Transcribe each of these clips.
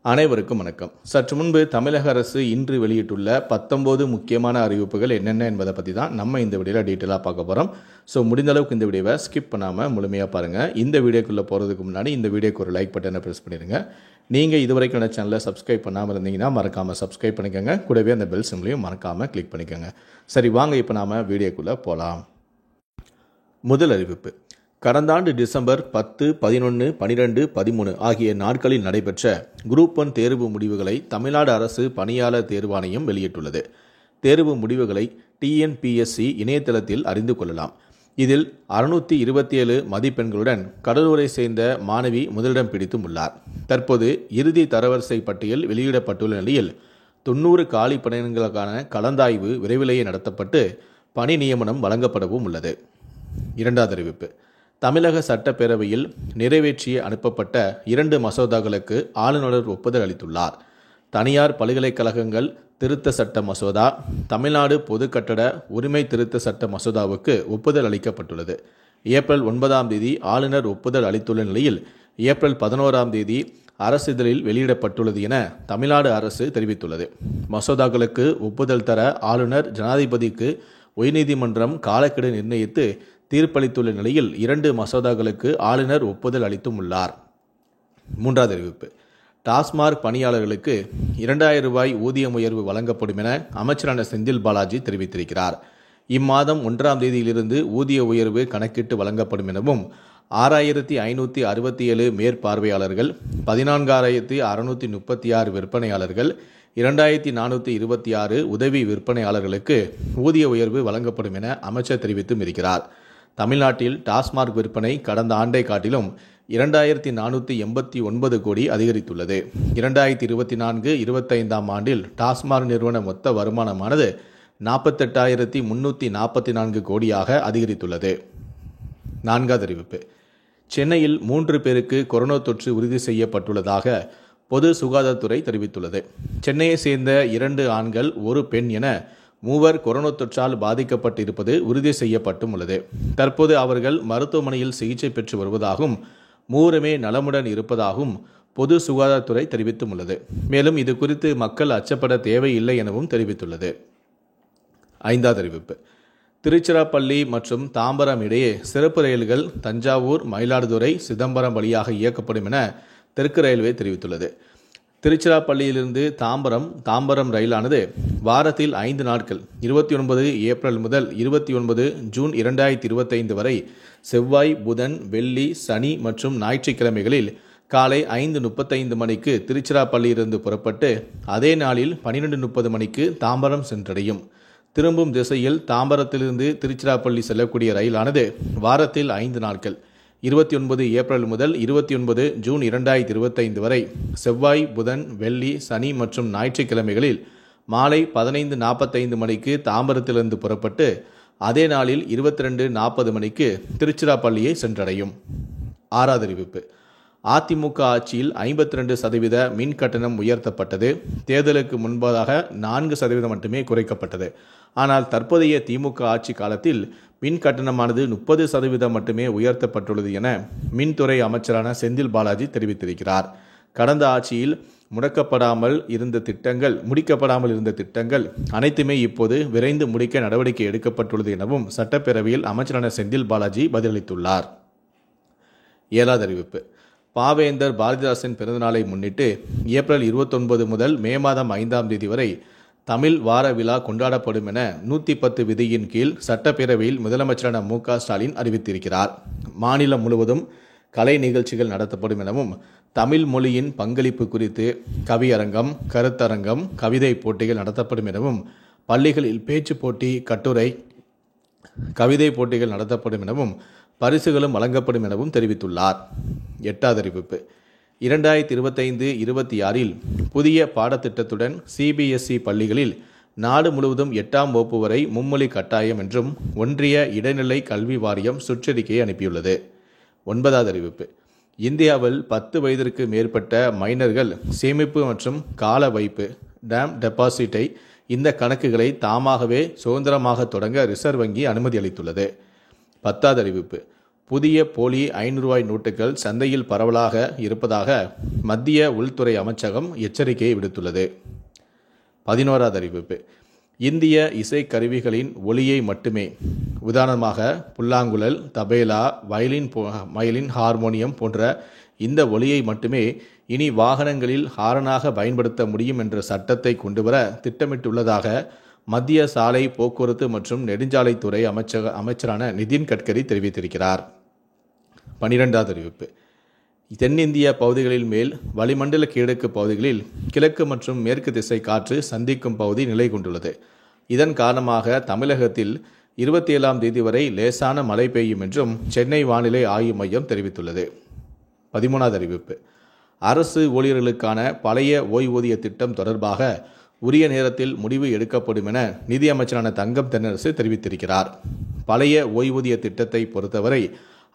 அனைவருக்கும் வணக்கம். சற்று முன்பு தமிழக அரசு இன்று வெளியிட்டுள்ள 19 முக்கியமான அறிவிப்புகள் என்னென்ன என்பதை பற்றி தான் நம்ம இந்த வீடியோவில் டீட்டெயிலாக பார்க்க போகிறோம். ஸோ முடிந்த அளவுக்கு இந்த வீடியோவை ஸ்கிப் பண்ணாமல் முழுமையாக பாருங்கள். இந்த வீடியோக்குள்ளே போகிறதுக்கு முன்னாடி இந்த வீடியோக்கு ஒரு லைக் பட்டனை ப்ரெஸ் பண்ணிடுங்க. நீங்கள் இதுவரைக்கும் என்ன சேனலை சப்ஸ்கிரைப் பண்ணாமல் இருந்தீங்கன்னா மறக்காமல் சப்ஸ்கிரைப் பண்ணிக்கோங்க. கூடவே அந்த பெல் சிம்லையும் மறக்காமல் கிளிக் பண்ணிக்கோங்க. சரி, வாங்க இப்போ நாம் வீடியோக்குள்ளே போகலாம். முதல் அறிவிப்பு. கடந்த ஆண்டு டிசம்பர் 10, 11, 12, 13 ஆகிய நாட்களில் நடைபெற்ற குரூப் 1 தேர்வு முடிவுகளை தமிழ்நாடு அரசு பணியாளர் தேர்வாணையம் வெளியிட்டுள்ளது. தேர்வு முடிவுகளை TNPSC இணையதளத்தில் அறிந்து கொள்ளலாம். இதில் 627 மதிப்பெண்களுடன் கடலூரை சேர்ந்த மாணவி முதலிடம் பிடித்தும் உள்ளார். தற்போது இறுதி தரவரிசை பட்டியல் வெளியிடப்பட்டுள்ள நிலையில் 90 காலி பணியிடங்களுக்கான கலந்தாய்வு விரைவிலேயே நடத்தப்பட்டு பணி நியமனம் வழங்கப்படவும் உள்ளது. இரண்டாவது அறிவிப்பு. தமிழக சட்டப்பேரவையில் நிறைவேற்றி அனுப்பப்பட்ட 2 மசோதாக்களுக்கு ஆளுநர் ஒப்புதல் அளித்துள்ளார். தனியார் பல்கலைக்கழகங்கள் திருத்த சட்ட மசோதா, தமிழ்நாடு பொது கட்டட உரிமை திருத்த சட்ட மசோதாவுக்கு ஒப்புதல் அளிக்கப்பட்டுள்ளது. ஏப்ரல் 9ஆம் தேதி ஆளுநர் ஒப்புதல் அளித்துள்ள நிலையில் ஏப்ரல் 11ஆம் தேதி அரசிதழில் வெளியிடப்பட்டுள்ளது என தமிழ்நாடு அரசு தெரிவித்துள்ளது. மசோதாக்களுக்கு ஒப்புதல் தர ஆளுநர் ஜனாதிபதிக்கு உயர்நீதிமன்றம் காலக்கெடு நிர்ணயித்து தீர்ப்பளித்துள்ள நிலையில் 2 மசோதாக்களுக்கு ஆளுநர் ஒப்புதல் அளித்தும் உள்ளார். மூன்றாவது அறிவிப்பு. டாஸ்மாக் பணியாளர்களுக்கு 2000 ரூபாய் ஊதிய உயர்வு வழங்கப்படும் என அமைச்சரான செந்தில் பாலாஜி தெரிவித்திருக்கிறார். இம்மாதம் 1ஆம் தேதியிலிருந்து ஊதிய உயர்வு கணக்கிட்டு வழங்கப்படும் எனவும் 6567 மேற்பார்வையாளர்கள், 14636 விற்பனையாளர்கள், 2426 உதவி விற்பனையாளர்களுக்கு ஊதிய உயர்வு வழங்கப்படும் என அமைச்சர் தெரிவித்தும் இருக்கிறார். தமிழ்நாட்டில் டாஸ்மாக் விற்பனை கடந்த ஆண்டை காட்டிலும் 2489 கோடி அதிகரித்துள்ளது. 2024-25ஆம் ஆண்டில் டாஸ்மாக் நிறுவன மொத்த வருமானமானது 48,344 கோடியாக அதிகரித்துள்ளது. நான்காவது அறிவிப்பு. சென்னையில் 3 பேருக்கு கொரோனா தொற்று உறுதி செய்யப்பட்டுள்ளதாக பொது சுகாதாரத்துறை தெரிவித்துள்ளது. சென்னையை சேர்ந்த 2 ஆண்கள் 1 பெண் என 3 கொரோனா தொற்றால் பாதிக்கப்பட்டிருப்பது உறுதி செய்யப்பட்டும் உள்ளது. தற்போது அவர்கள் மருத்துவமனையில் சிகிச்சை பெற்று வருவதாகவும் 3மே நலமுடன் இருப்பதாகவும் பொது சுகாதாரத்துறை தெரிவித்தும் உள்ளது. மேலும் இது குறித்து மக்கள் அச்சப்பட தேவையில்லை எனவும் தெரிவித்துள்ளது. ஐந்தாவது அறிவிப்பு. திருச்சிராப்பள்ளி மற்றும் தாம்பரம் இடையே சிறப்பு ரயில்கள் தஞ்சாவூர், மயிலாடுதுறை, சிதம்பரம் வழியாக இயக்கப்படும் என தெற்கு ரயில்வே தெரிவித்துள்ளது. திருச்சிராப்பள்ளியிலிருந்து தாம்பரம் ரயிலானது வாரத்தில் 5 நாட்கள் 29 ஏப்ரல் முதல் 29 ஜூன் 2025 வரை செவ்வாய், புதன், வெள்ளி, சனி மற்றும் ஞாயிற்றுக்கிழமைகளில் காலை 5:35 மணிக்கு திருச்சிராப்பள்ளியிலிருந்து புறப்பட்டு அதே நாளில் 12:30 மணிக்கு தாம்பரம் சென்றடையும். திரும்பும் திசையில் தாம்பரத்திலிருந்து திருச்சிராப்பள்ளி செல்லக்கூடிய ரயிலானது வாரத்தில் 5 நாட்கள் 29 ஏப்ரல் முதல் 29 ஜூன் 2025 வரை செவ்வாய், புதன், வெள்ளி, சனி மற்றும் ஞாயிற்றுக்கிழமைகளில் மாலை 15:45 மணிக்கு தாம்பரத்திலிருந்து புறப்பட்டு அதே நாளில் 22:40 மணிக்கு திருச்சிராப்பள்ளியை சென்றடையும். ஆறாவது அறிவிப்பு. அதிமுக ஆட்சியில் 52% மின் கட்டணம் உயர்த்தப்பட்டது. தேர்தலுக்கு முன்பதாக 4% மட்டுமே குறைக்கப்பட்டது. ஆனால் தற்போதைய திமுக ஆட்சி காலத்தில் மின் கட்டணமானது 30% மட்டுமே உயர்த்தப்பட்டுள்ளது என மின்துறை அமைச்சரான செந்தில் பாலாஜி தெரிவித்திருக்கிறார். கடந்த ஆட்சியில் முடிக்கப்படாமல் இருந்த திட்டங்கள் அனைத்துமே இப்போது விரைந்து முடிக்க நடவடிக்கை எடுக்கப்பட்டுள்ளது எனவும் சட்டப்பேரவையில் அமைச்சரான செந்தில் பாலாஜி பதிலளித்துள்ளார். ஏழாவது அறிவிப்பு. பாவேந்தர் பாரதிதாசன் பிறந்தநாளை முன்னிட்டு ஏப்ரல் 29 முதல் மே மாதம் 5ஆம் தேதி வரை தமிழ் வார விழா கொண்டாடப்படும் என 110 விதியின் கீழ் சட்டப்பேரவையில் முதலமைச்சரான மு.க. ஸ்டாலின் அறிவித்திருக்கிறார். மாநிலம் முழுவதும் கலை நிகழ்ச்சிகள் நடத்தப்படும் எனவும் தமிழ் மொழியின் பங்களிப்பு குறித்து கவியரங்கம், கருத்தரங்கம், கவிதை போட்டிகள் நடத்தப்படும் எனவும் பள்ளிகளில் பேச்சு போட்டி, கட்டுரை, கவிதை போட்டிகள் நடத்தப்படும் எனவும் பரிசுகளும் வழங்கப்படும் எனவும் தெரிவித்துள்ளார். எட்டாவது அறிவிப்பு. 2025-26 புதிய பாடத்திட்டத்துடன் CBSE பள்ளிகளில் நாடு முழுவதும் 8ஆம் வகுப்பு வரை மும்மொழி கட்டாயம் என்றும் ஒன்றிய இடைநிலை கல்வி வாரியம் சுற்றறிக்கையை அனுப்பியுள்ளது. ஒன்பதாவது அறிவிப்பு. இந்தியாவில் 10 வயதிற்கு மேற்பட்ட மைனர்கள் சேமிப்பு மற்றும் கால வைப்பு டெபாசிட்டை இந்த கணக்குகளை தாமாகவே சுதந்திரமாக தொடங்க ரிசர்வ் வங்கி அனுமதி அளித்துள்ளது. 10வது அறிவிப்பு. புதிய போலி ரூ. 500 நோட்டுகள் சந்தையில் பரவலாக இருப்பதாக மத்திய உள்துறை அமைச்சகம் எச்சரிக்கை விடுத்துள்ளது. 11வது அறிவிப்பு. இந்திய இசைக்கருவிகளின் ஒலியை மட்டுமே, உதாரணமாக புல்லாங்குழல், தபேலா, வயலின், ஹார்மோனியம் போன்ற இந்த ஒலியை மட்டுமே இனி வாகனங்களில் ஹாரனாக பயன்படுத்த முடியும் என்ற சட்டத்தை கொண்டுவர திட்டமிட்டுள்ளதாக மத்திய சாலை போக்குவரத்து மற்றும் நெடுஞ்சாலைத்துறை அமைச்சரான நிதின் கட்கரி தெரிவித்திருக்கிறார். 12வது அறிவிப்பு. தென்னிந்திய பகுதிகளில் மேல் வளிமண்டல கீழக்கு பகுதிகளில் கிழக்கு மற்றும் மேற்கு திசை காற்று சந்திக்கும் பகுதி நிலை கொண்டுள்ளது. இதன் காரணமாக தமிழகத்தில் 27ஆம் தேதி வரை லேசான மழை பெய்யும் என்றும் சென்னை வானிலை ஆய்வு மையம் தெரிவித்துள்ளது. 13வது அறிவிப்பு. அரசு ஊழியர்களுக்கான பழைய ஓய்வூதிய திட்டம் தொடர்பாக உரிய நேரத்தில் முடிவு எடுக்கப்படும் என நிதியமைச்சரான தங்கம் தென்னரசு தெரிவித்திருக்கிறார். பழைய ஓய்வூதிய திட்டத்தை பொறுத்தவரை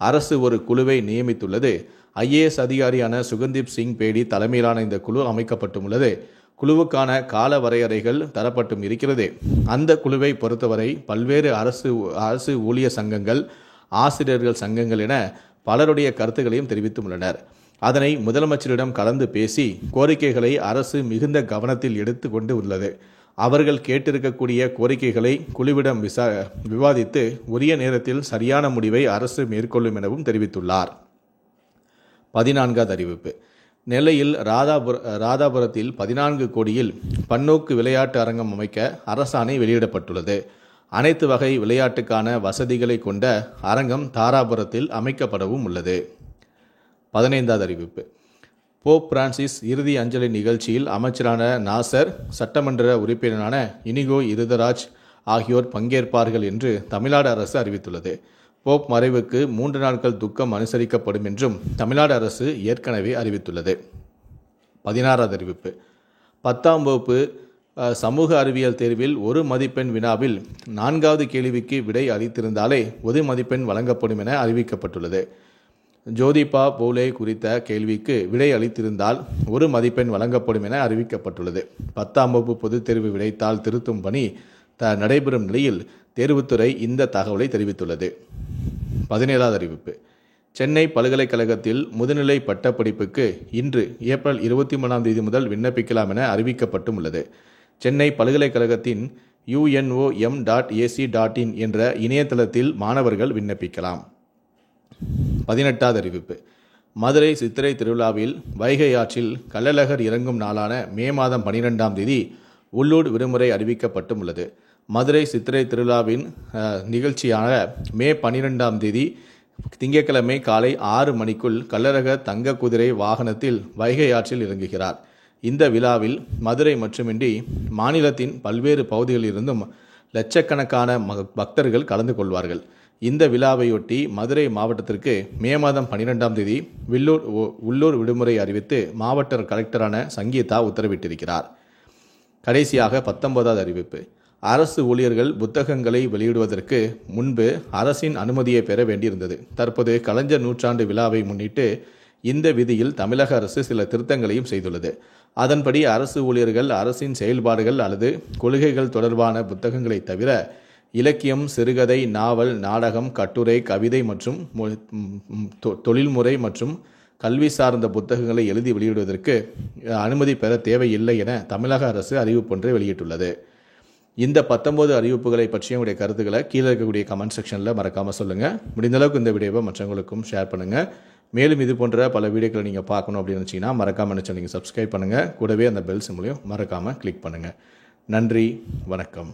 அரசு ஒரு குழுவை நியமித்துள்ளது. IAS அதிகாரியான சுகந்தீப் சிங் பேடி தலைமையிலான இந்த குழு அமைக்கப்பட்டுள்ளது. குழுவுக்கான கால வரையறைகள் தரப்பட்டும் இருக்கிறது. அந்த குழுவை பொறுத்தவரை பல்வேறு அரசு ஊழிய சங்கங்கள், ஆசிரியர்கள் சங்கங்கள் என பலருடைய கருத்துக்களையும் தெரிவித்துள்ளனர். அதனை முதலமைச்சரிடம் கலந்து பேசி கோரிக்கைகளை அரசு மிகுந்த கவனத்தில் எடுத்து கொண்டு உள்ளது. அவர்கள் கேட்டிருக்கக்கூடிய கோரிக்கைகளை குழுவிடம் விவாதித்து உரிய நேரத்தில் சரியான முடிவை அரசு மேற்கொள்ளும் எனவும் தெரிவித்துள்ளார். 14வது அறிவிப்பு. நெல்லையில் ராதாபுரத்தில் 14 கோடியில் பன்னோக்கு விளையாட்டு அரங்கம் அமைக்க அரசாணை வெளியிடப்பட்டுள்ளது. அனைத்து வகை விளையாட்டுக்கான வசதிகளை கொண்ட அரங்கம் தாராபுரத்தில் அமைக்கப்படவும் உள்ளது. 15வது அறிவிப்பு. போப் பிரான்சிஸ் இறுதி அஞ்சலி நிகழ்ச்சியில் அமைச்சரான நாசர், சட்டமன்ற உறுப்பினரான இனிகோ இருதராஜ் ஆகியோர் பங்கேற்பார்கள் என்று தமிழ்நாடு அரசு அறிவித்துள்ளது. போப் மறைவுக்கு 3 நாட்கள் துக்கம் அனுசரிக்கப்படும் என்றும் தமிழ்நாடு அரசு ஏற்கனவே அறிவித்துள்ளது. 16வது அறிவிப்பு. 10ஆம் வகுப்பு சமூக அறிவியல் தேர்வில் 1 மதிப்பெண் வினாவில் 4வது கேள்விக்கு விடை அளித்திருந்தாலே 1 மதிப்பெண் வழங்கப்படும் என அறிவிக்கப்பட்டுள்ளது. ஜோதிபா போலே குறித்த கேள்விக்கு விடை அளித்திருந்தால் 1 மதிப்பெண் வழங்கப்படும் என அறிவிக்கப்பட்டுள்ளது. 10ஆம் வகுப்பு பொதுத் தேர்வு விடைத்தாள் திருத்தும் பணி நடைபெறும் நிலையில் தேர்வுத்துறை இந்த தகவலை தெரிவித்துள்ளது. 17வது அறிவிப்பு. சென்னை பல்கலைக்கழகத்தில் முதுநிலை பட்டப்படிப்புக்கு இன்று ஏப்ரல் 23ஆம் தேதி முதல் விண்ணப்பிக்கலாம் என அறிவிக்கப்பட்டும் உள்ளது. சென்னை பல்கலைக்கழகத்தின் unom.ac.in என்ற இணையதளத்தில் மாணவர்கள் விண்ணப்பிக்கலாம். 18வது அறிவிப்பு. மதுரை சித்திரை திருவிழாவில் வைகை ஆற்றில் கள்ளழகர் இறங்கும் நாளான மே மாதம் 12ஆம் தேதி உள்ளூர் விடுமுறை அறிவிக்கப்பட்டும் உள்ளது. மதுரை சித்திரை திருவிழாவின் நிகழ்ச்சியான மே 12ஆம் தேதி திங்கட்கிழமை காலை 6 மணிக்குள் கள்ளழகர் தங்க குதிரை வாகனத்தில் வைகை ஆற்றில் இறங்குகிறார். இந்த விழாவில் மதுரை மட்டுமின்றி மாநிலத்தின் பல்வேறு பகுதிகளிலிருந்தும் லட்சக்கணக்கான பக்தர்கள் கலந்து கொள்வார்கள். இந்த விழாவையொட்டி மதுரை மாவட்டத்திற்கு மே மாதம் 12ஆம் தேதி உள்ளூர் விடுமுறை அறிவித்து மாவட்ட கலெக்டரான சங்கீதா உத்தரவிட்டிருக்கிறார். கடைசியாக 19வது அறிவிப்பு. அரசு ஊழியர்கள் புத்தகங்களை வெளியிடுவதற்கு முன்பு அரசின் அனுமதியை பெற வேண்டியிருந்தது. தற்போது கலைஞர் நூற்றாண்டு விழாவை முன்னிட்டு இந்த விதியில் தமிழக அரசு சில திருத்தங்களையும் செய்துள்ளது. அதன்படி அரசு ஊழியர்கள் அரசின் செயல்பாடுகள் அல்லது கொள்கைகள் தொடர்பான புத்தகங்களை தவிர இலக்கியம், சிறுகதை, நாவல், நாடகம், கட்டுரை, கவிதை மற்றும் தொழில்முறை மற்றும் கல்வி சார்ந்த புத்தகங்களை எழுதி வெளியிடுவதற்கு அனுமதி பெற தேவையில்லை என தமிழக அரசு அறிவிப்பொன்றை வெளியிட்டுள்ளது. இந்த 19 அறிவிப்புகளை பற்றிய உங்களுடைய கருத்துக்களை கீழே இருக்கக்கூடிய கமெண்ட் செக்ஷனில் மறக்காமல் சொல்லுங்கள். முடிந்தளவுக்கு இந்த வீடியோவை மற்றவங்களுக்கும் ஷேர் பண்ணுங்கள். மேலும் இது போன்ற பல வீடியோக்களை நீங்கள் பார்க்கணும் அப்படின்னு நினச்சிங்கன்னா மறக்காமல் நீங்கள் சப்ஸ்கிரைப் பண்ணுங்கள். கூடவே அந்த பெல் சிம்பளையும் மறக்காமல் கிளிக் பண்ணுங்கள். நன்றி, வணக்கம்.